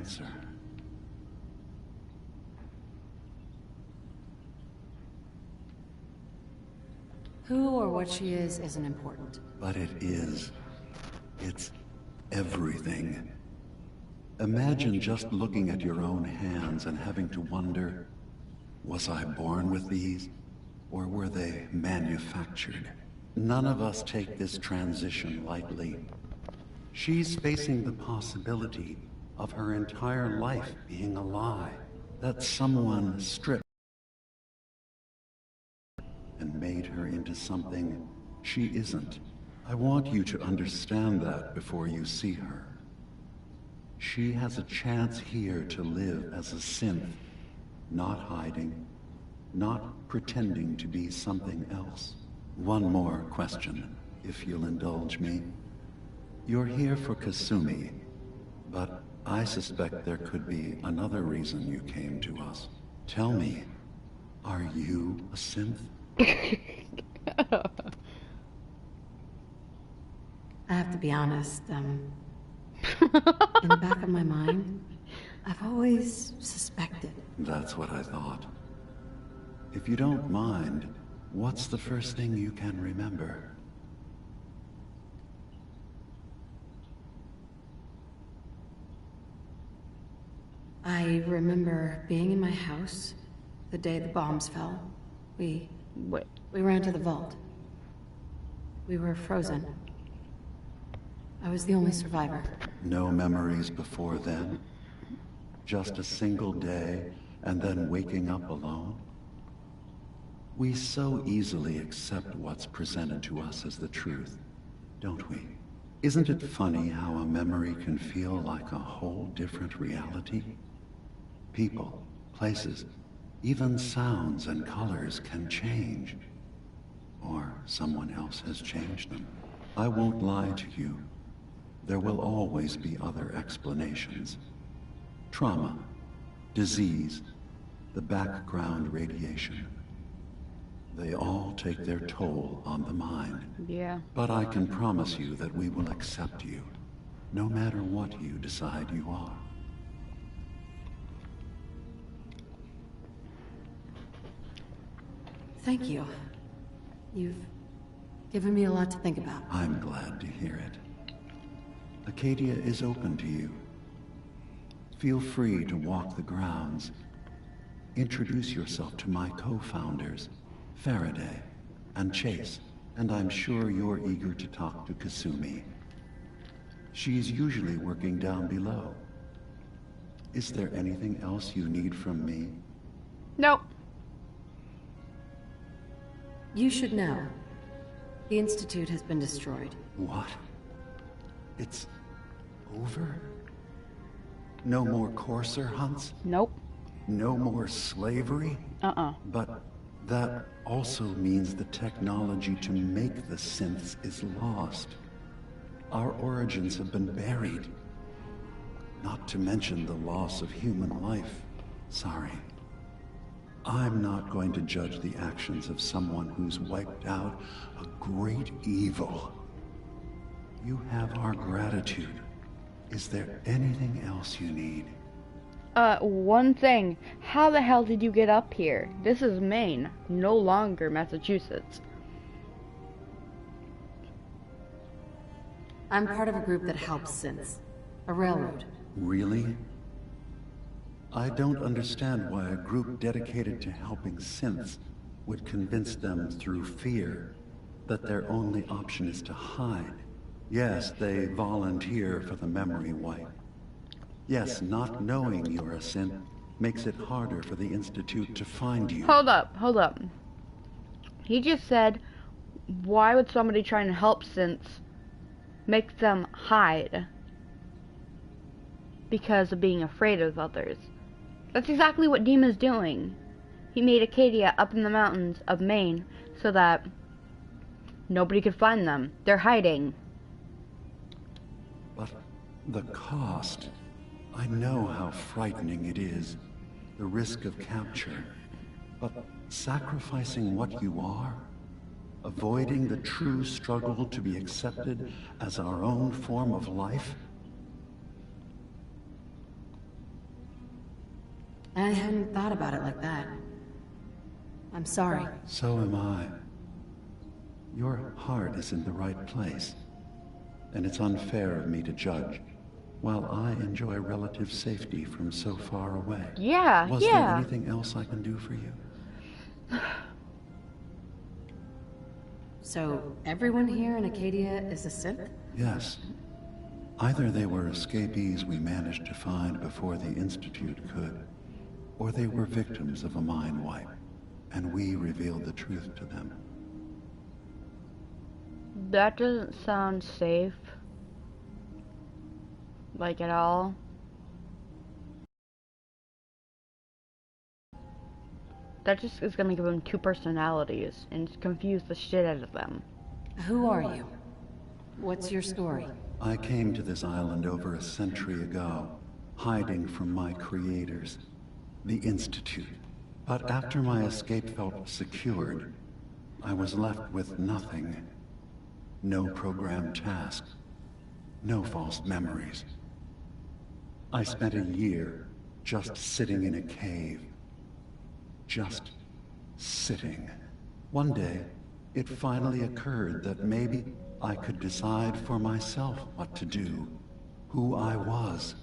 answer. Who or what she is isn't important. But it is. It's everything. Imagine just looking at your own hands and having to wonder, was I born with these, or were they manufactured? None of us take this transition lightly. She's facing the possibility of her entire life being a lie, that someone stripped and made her into something she isn't. I want you to understand that before you see her. She has a chance here to live as a synth, not hiding, not pretending to be something else. One more question, if you'll indulge me. You're here for Kasumi, but I suspect there could be another reason you came to us. Tell me, are you a synth? I have to be honest, in the back of my mind, I've always suspected. That's what I thought. If you don't mind, what's the first thing you can remember? I remember being in my house the day the bombs fell. We ran to the vault. We were frozen. I was the only survivor. No memories before then? Just a single day, and then waking up alone? We so easily accept what's presented to us as the truth, don't we? Isn't it funny how a memory can feel like a whole different reality? People, places, even sounds and colors can change. Or someone else has changed them. I won't lie to you. There will always be other explanations. Trauma, disease, the background radiation. They all take their toll on the mind. Yeah. But I can promise you that we will accept you, no matter what you decide you are. Thank you. You've given me a lot to think about. I'm glad to hear it. Acadia is open to you. Feel free to walk the grounds. Introduce yourself to my co-founders, Faraday and Chase, and I'm sure you're eager to talk to Kasumi. She's usually working down below. Is there anything else you need from me? Nope. You should know. The Institute has been destroyed. What? It's over? No more courser hunts? Nope. No more slavery? But that also means the technology to make the synths is lost. Our origins have been buried. Not to mention the loss of human life. Sorry. I'm not going to judge the actions of someone who's wiped out a great evil. You have our gratitude. Is there anything else you need? One thing. How the hell did you get up here? This is Maine, no longer Massachusetts. I'm part of a group that helps synths. A railroad. Really? I don't understand why a group dedicated to helping synths would convince them through fear that their only option is to hide. Yes, they volunteer for the memory wipe. Yes, not knowing you're a synth makes it harder for the Institute to find you. Hold up. He just said, why would somebody trying to help synths make them hide? Because of being afraid of others. That's exactly what Dima's doing. He made Acadia up in the mountains of Maine so that nobody could find them. They're hiding. But the cost. I know how frightening it is. The risk of capture. But sacrificing what you are, avoiding the true struggle to be accepted as our own form of life, I hadn't thought about it like that. I'm sorry. So am I. Your heart is in the right place, and it's unfair of me to judge, while I enjoy relative safety from so far away. Yeah, Was there anything else I can do for you? So, everyone here in Acadia is a synth? Yes. Either they were escapees we managed to find before the Institute could, or they were victims of a mind wipe, and we revealed the truth to them. That doesn't sound safe. Like, at all. That just is gonna give them two personalities and confuse the shit out of them. Who are you? What's your story? I came to this island over a century ago, hiding from my creators, the Institute. But after my escape felt secured, I was left with nothing. No programmed tasks. No false memories. I spent a year just sitting in a cave. Just sitting. One day, it finally occurred that maybe I could decide for myself what to do, who I was.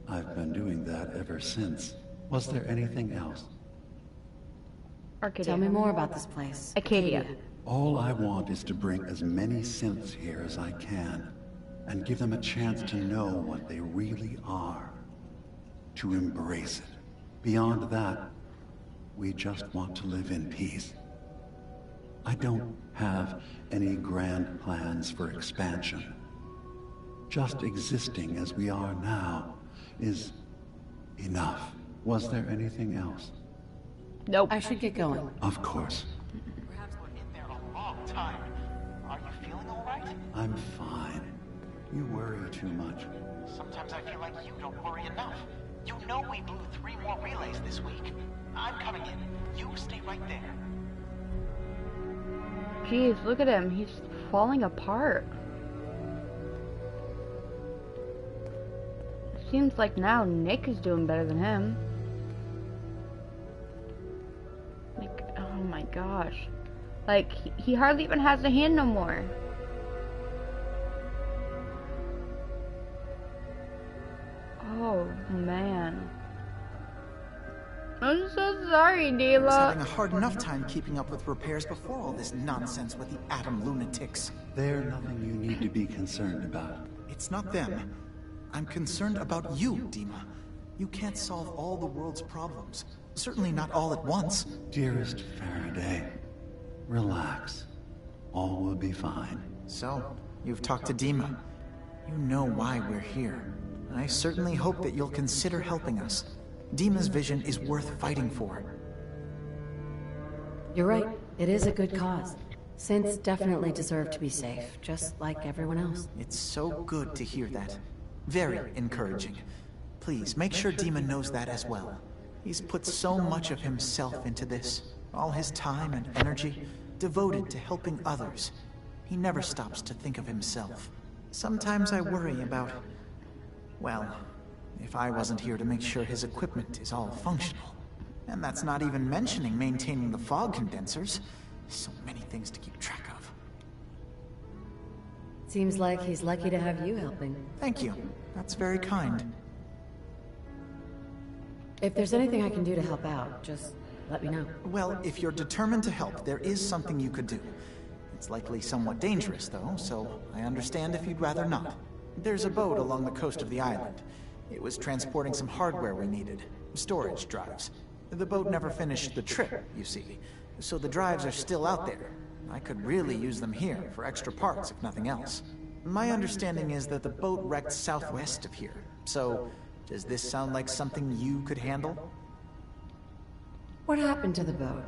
I've been doing that ever since. Was there anything else? Arcadia. Tell me more about this place. Acadia. All I want is to bring as many synths here as I can, and give them a chance to know what they really are. To embrace it. Beyond that, we just want to live in peace. I don't have any grand plans for expansion. Just existing as we are now is enough. Was there anything else? Nope. I should get going. Of course. Perhaps we're in there a long time. Are you feeling all right? I'm fine. You worry too much. Sometimes I feel like you don't worry enough. You know we blew 3 more relays this week. I'm coming in. You stay right there. Jeez, look at him. He's falling apart. Seems like now Nick is doing better than him. Like, oh my gosh. Like, he hardly even has a hand no more. Oh, man. I'm so sorry, I was Dila. having a hard enough time keeping up with repairs before all this nonsense with the atom lunatics. They're nothing you need to be concerned about. It's not them. I'm concerned about you, Dima. You can't solve all the world's problems. Certainly not all at once. Dearest Faraday, relax. All will be fine. So, you've talked to Dima. You know why we're here. I certainly hope that you'll consider helping us. Dima's vision is worth fighting for. You're right. It is a good cause. Synths definitely deserve to be safe, just like everyone else. It's so good to hear that. Very encouraging. Please, make sure Dima knows that as well. He's put so much of himself into this. All his time and energy, devoted to helping others. He never stops to think of himself. Sometimes I worry about... well, if I wasn't here to make sure his equipment is all functional. And that's not even mentioning maintaining the fog condensers. So many things to keep track of. Seems like he's lucky to have you helping. Thank you. That's very kind. If there's anything I can do to help out, just let me know. Well, if you're determined to help, there is something you could do. It's likely somewhat dangerous, though, so I understand if you'd rather not. There's a boat along the coast of the island. It was transporting some hardware we needed. Storage drives. The boat never finished the trip, you see. So the drives are still out there. I could really use them here for extra parts, if nothing else. My understanding is that the boat wrecked southwest of here. So, does this sound like something you could handle? What happened to the boat?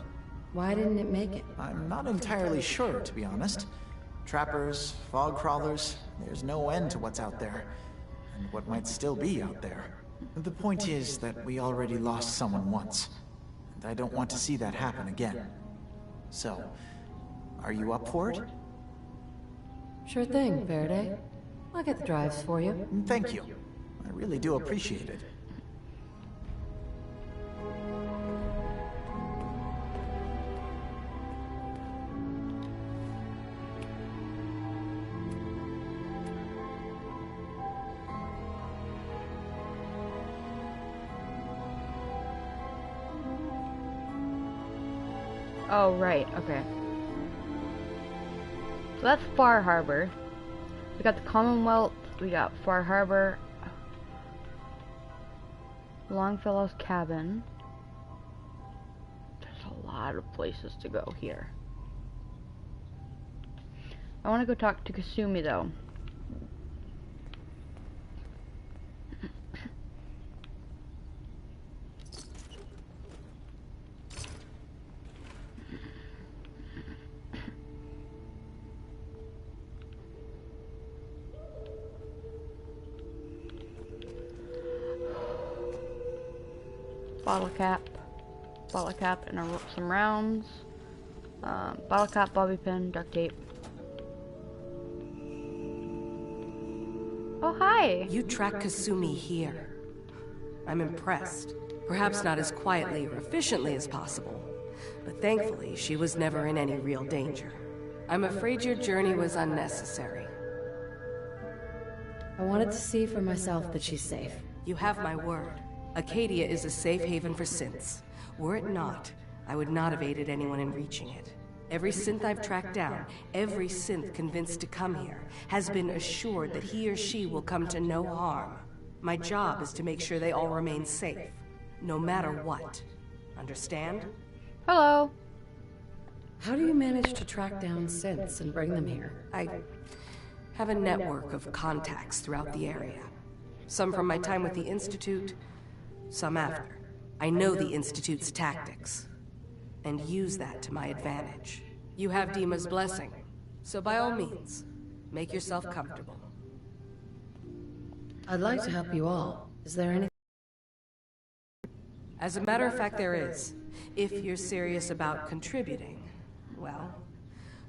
Why didn't it make it? I'm not entirely sure, to be honest. Trappers, fog crawlers, there's no end to what's out there. And what might still be out there. The point is that we already lost someone once. And I don't want to see that happen again. So, are you up for it? Sure thing, Faraday. I'll get the drives for you. Thank you. I really do appreciate it. Oh, right, okay. So that's Far Harbor. We got the Commonwealth, we got Far Harbor, Longfellow's cabin. There's a lot of places to go here. I want to go talk to Kasumi though. Bottle cap, and some rounds. Bottle cap, bobby pin, duct tape. Oh, hi! You track Kasumi here. I'm impressed. Perhaps not as quietly or efficiently as possible, but thankfully she was never in any real danger. I'm afraid your journey was unnecessary. I wanted to see for myself that she's safe. You have my word. Acadia is a safe haven for synths. Were it not, I would not have aided anyone in reaching it. Every synth I've tracked down, every synth convinced to come here, has been assured that he or she will come to no harm. My job is to make sure they all remain safe, no matter what. Understand? Hello! How do you manage to track down synths and bring them here? I have a network of contacts throughout the area. Some from my time with the Institute, some after. I know the Institute's tactics, and use that to my advantage. You have Dima's blessing, so by all means, make yourself comfortable. I'd like to help you all. Is there anything? As a matter of fact, there is. If you're serious about contributing, well,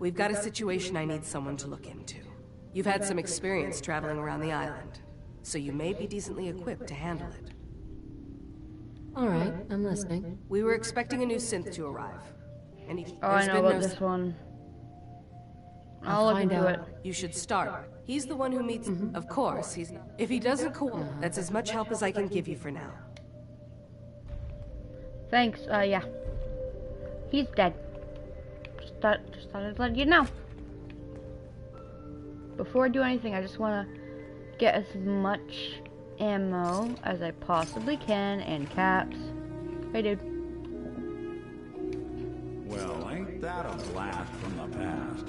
we've got a situation I need someone to look into. You've had some experience traveling around the island, so you may be decently equipped to handle it. All right, I'm listening. We were expecting a new synth to arrive. And Oh, I know about this one. I'll look into it. You should start. He's the one who meets... Of course, he's... If he doesn't that's as much help as I can give you for now. Thanks, yeah. He's dead. Just thought I'd let you know. Before I do anything, I just want to get as much ammo as I possibly can, and caps. Hey, dude. Well, ain't that a blast from the past?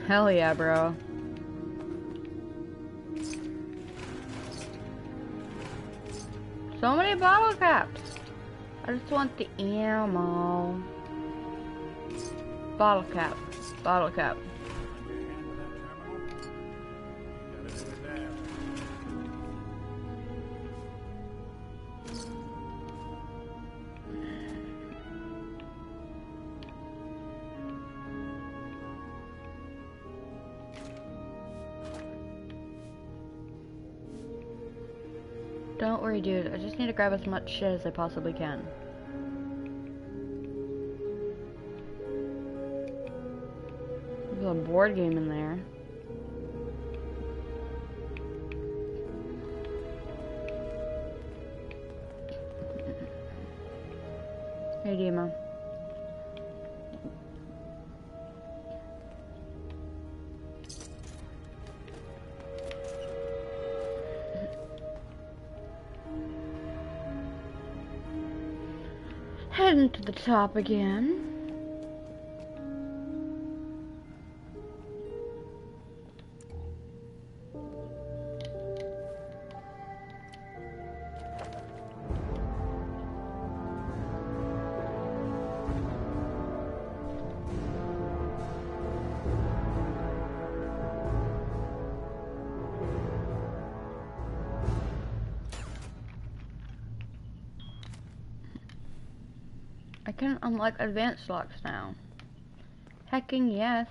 Hell yeah, bro. So many bottle caps. I just want the ammo. Bottle cap. Bottle cap. Don't worry, dude. I just need to grab as much shit as I possibly can. There's a board game in there. Hey, Dima. Heading to the top again. I can unlock advanced locks now. Hecking yes.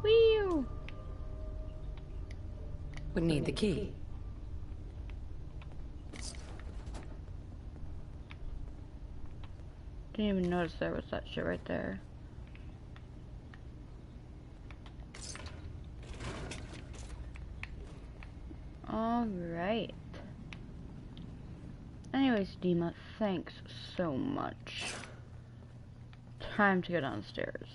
Whew. Would need the key. Didn't even notice there was that shit right there. Alright. Alright. Anyways, Dima, thanks so much. Time to go downstairs.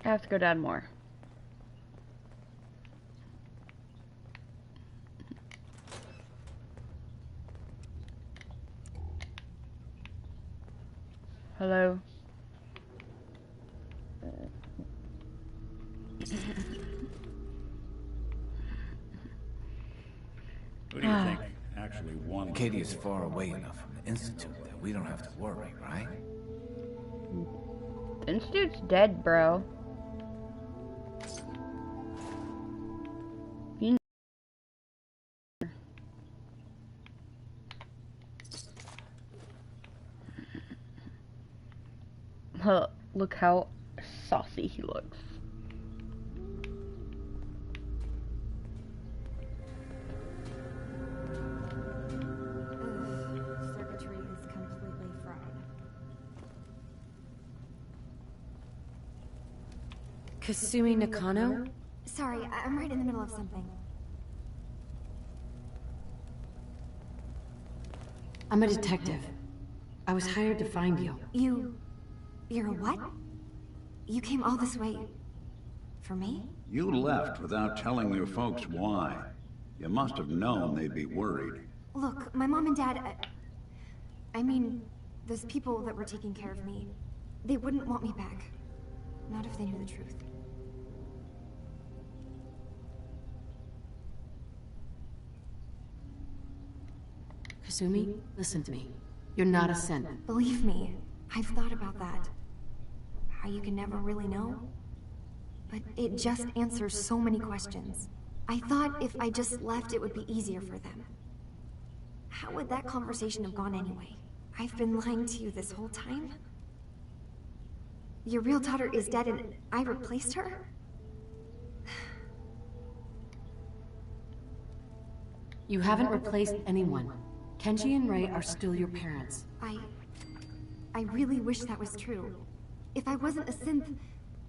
I have to go down more. Hello? Who do you think actually won? Katie's far away enough from the Institute that we don't have to worry, right? The Institute's dead, bro. You look how saucy he looks. Circuitry is completely fried. Kasumi Nakano? Sorry, I'm right in the middle of something. I'm a detective. I was hired to find you. You're a what? You came all this way... for me? You left without telling your folks why. You must have known they'd be worried. Look, my mom and dad... I mean, those people that were taking care of me, they wouldn't want me back. Not if they knew the truth. Kasumi, listen to me. You're not a synth. Believe me, I've thought about that. How you can never really know. But it just answers so many questions. I thought if I just left, it would be easier for them. How would that conversation have gone anyway? I've been lying to you this whole time? Your real daughter is dead and I replaced her? You haven't replaced anyone. Kenji and Ray are still your parents. I really wish that was true. If I wasn't a synth,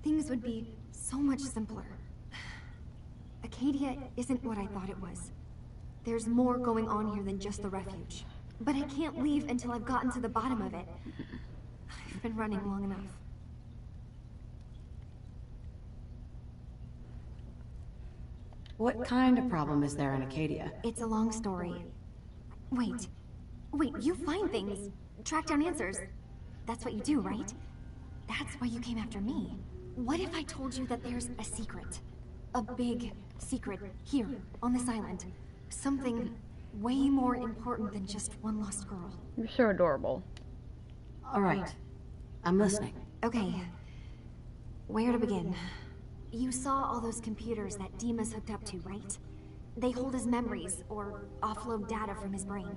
things would be so much simpler. Acadia isn't what I thought it was. There's more going on here than just the refuge. But I can't leave until I've gotten to the bottom of it. I've been running long enough. What kind of problem is there in Acadia? It's a long story. Wait, you find things, track down answers. That's what you do, right? That's why you came after me. What if I told you that there's a secret? A big secret here, on this island. Something way more important than just one lost girl. You're so adorable. All right. I'm listening. Okay. Where to begin? You saw all those computers that Dima's hooked up to, right? They hold his memories, or offload data from his brain.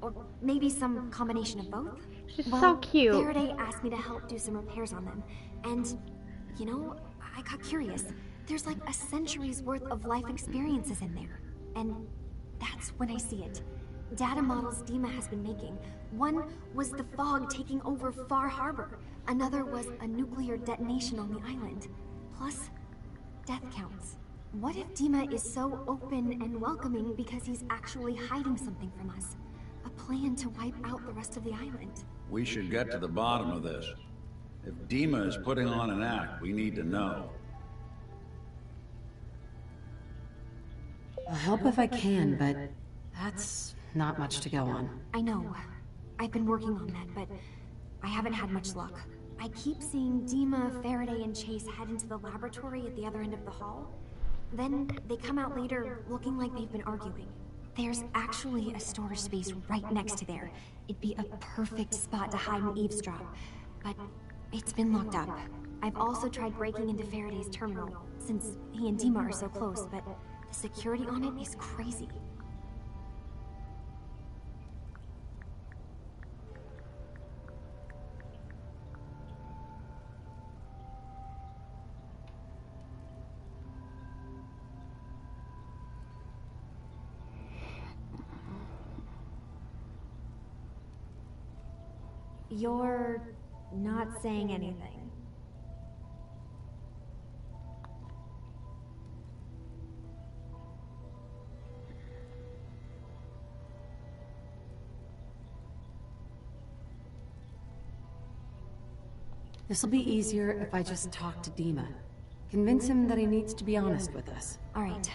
Or maybe some combination of both? She's so cute. Faraday asked me to help do some repairs on them. And, you know, I got curious. There's like a century's worth of life experiences in there. And that's when I see it. Data models Dima has been making. One was the fog taking over Far Harbor. Another was a nuclear detonation on the island. Plus, death counts. What if Dima is so open and welcoming because he's actually hiding something from us? A plan to wipe out the rest of the island. We should get to the bottom of this. If Dima is putting on an act, we need to know. I'll help if I can, but that's not much to go on. I know. I've been working on that, but I haven't had much luck. I keep seeing Dima, Faraday, and Chase head into the laboratory at the other end of the hall. Then they come out later looking like they've been arguing. There's actually a storage space right next to there. It'd be a perfect spot to hide and eavesdrop. But it's been locked up. I've also tried breaking into Faraday's terminal, since he and Dima are so close, but the security on it is crazy. You're not saying anything. This'll be easier if I just talk to Dima. Convince him that he needs to be honest with us. All right.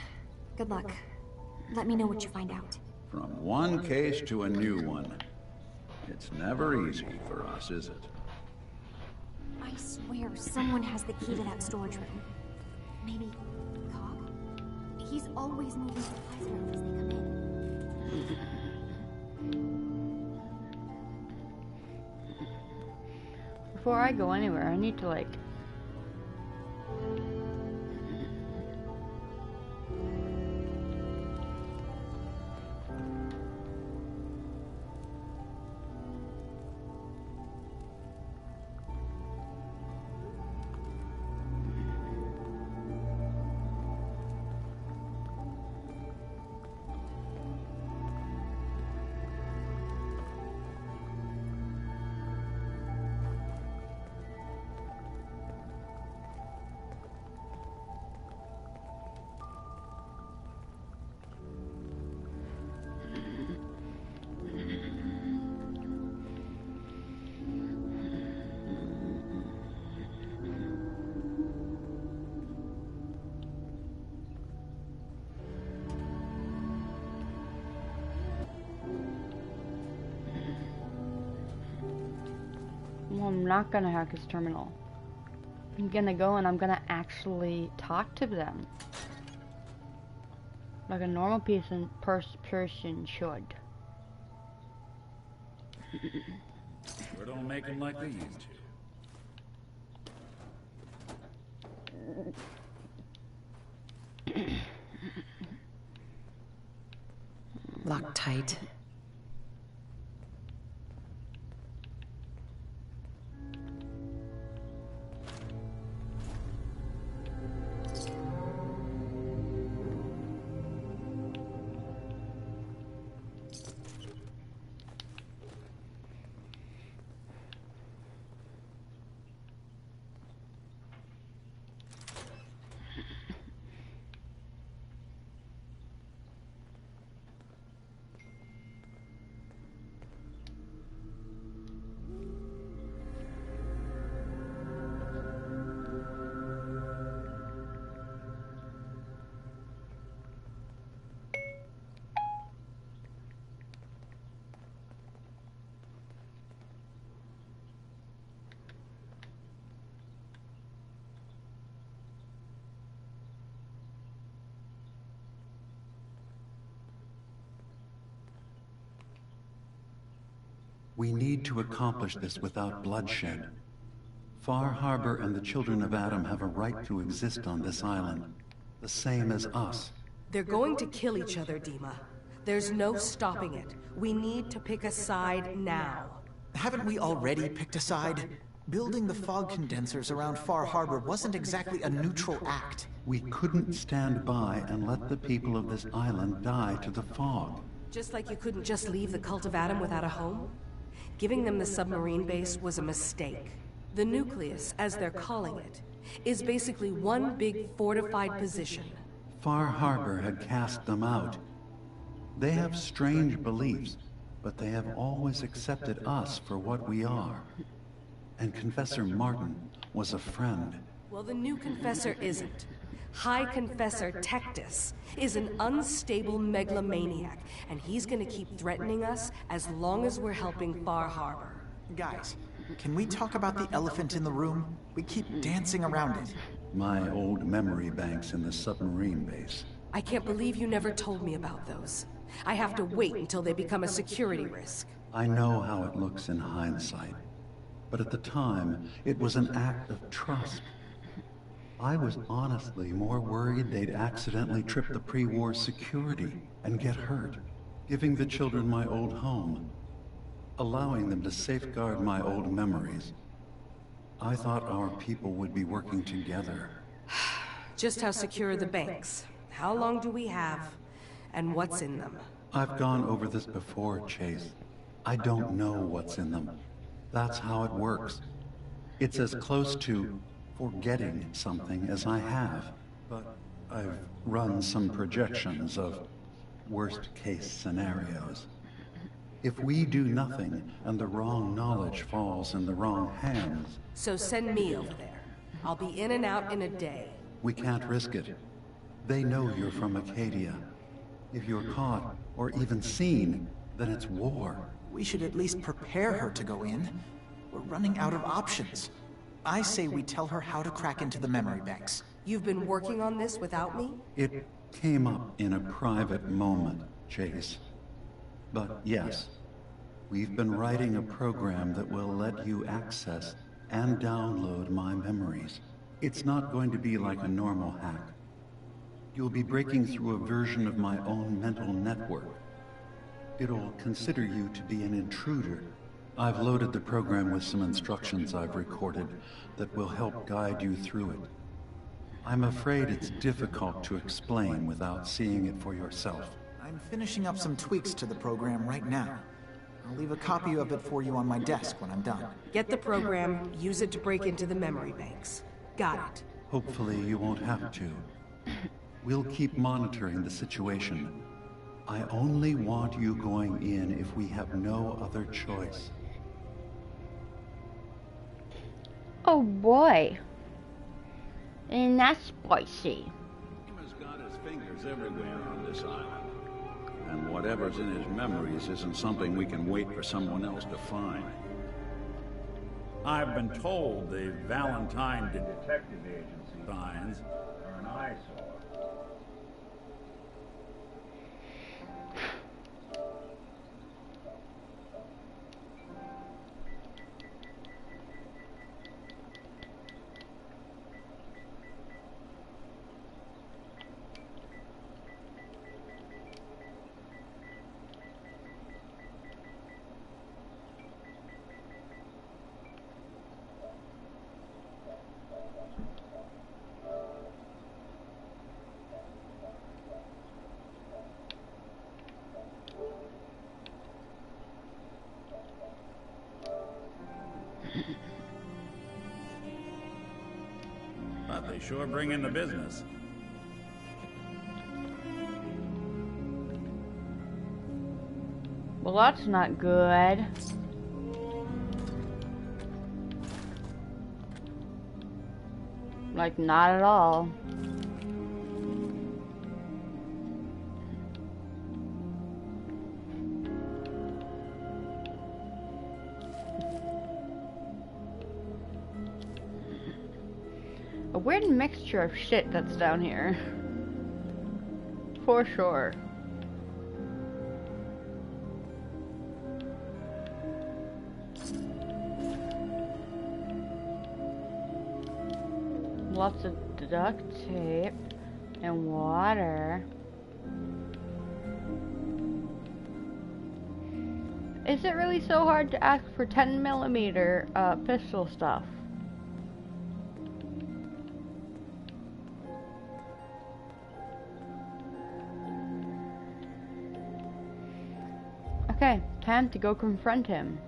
Good luck. Let me know what you find out. From one case to a new one. It's never easy for us, is it? I swear someone has the key to that storage room. Maybe Cog? He's always moving supplies around as they come in. Before I go anywhere, I need to like... Well, I'm not gonna hack his terminal. I'm gonna go and I'm gonna actually talk to them. Like a normal person should. We don't make them like they used to. Locked tight. We need to accomplish this without bloodshed. Far Harbor and the children of Adam have a right to exist on this island, the same as us. They're going to kill each other, Dima. There's no stopping it. We need to pick a side now. Haven't we already picked a side? Building the fog condensers around Far Harbor wasn't exactly a neutral act. We couldn't stand by and let the people of this island die to the fog. Just like you couldn't just leave the Cult of Adam without a home? Giving them the submarine base was a mistake. The nucleus, as they're calling it, is basically one big fortified position. Far Harbor had cast them out. They have strange beliefs, but they have always accepted us for what we are. And Confessor Martin was a friend. Well, the new Confessor isn't. High Confessor Tectus is an unstable megalomaniac, and he's gonna keep threatening us as long as we're helping Far Harbor. Guys, can we talk about the elephant in the room? We keep dancing around it. My old memory banks in the submarine base. I can't believe you never told me about those. I have to wait until they become a security risk. I know how it looks in hindsight, but at the time, it was an act of trust. I was honestly more worried they'd accidentally trip the pre-war security and get hurt, giving the children my old home, allowing them to safeguard my old memories. I thought our people would be working together. Just how secure are the banks? How long do we have? And what's in them? I've gone over this before, Chase. I don't know what's in them. That's how it works. It's as close to forgetting something as I have. But I've run some projections of worst-case scenarios. If we do nothing and the wrong knowledge falls in the wrong hands, So send me over there. I'll be in and out in a day. we can't risk it. They know you're from Acadia. If you're caught or even seen, then it's war. We should at least prepare her to go in. We're running out of options. I say we tell her how to crack into the memory banks. You've been working on this without me? It came up in a private moment, Chase. But yes, we've been writing a program that will let you access and download my memories. It's not going to be like a normal hack. You'll be breaking through a version of my own mental network. It'll consider you to be an intruder. I've loaded the program with some instructions I've recorded that will help guide you through it. I'm afraid it's difficult to explain without seeing it for yourself. I'm finishing up some tweaks to the program right now. I'll leave a copy of it for you on my desk when I'm done. Get the program, use it to break into the memory banks. Got it. Hopefully you won't have to. We'll keep monitoring the situation. I only want you going in if we have no other choice. Oh boy. And that's spicy. Dima's got his fingers everywhere on this island. And whatever's in his memories isn't something we can wait for someone else to find. I've been told the Valentine Detective Agency finds are an eyesore. But they sure bring in the business. Well, that's not good. Like, not at all. A weird mixture of shit that's down here. For sure. Lots of duct tape and water. Is it really so hard to ask for 10mm pistol stuff? Okay, time to go confront him.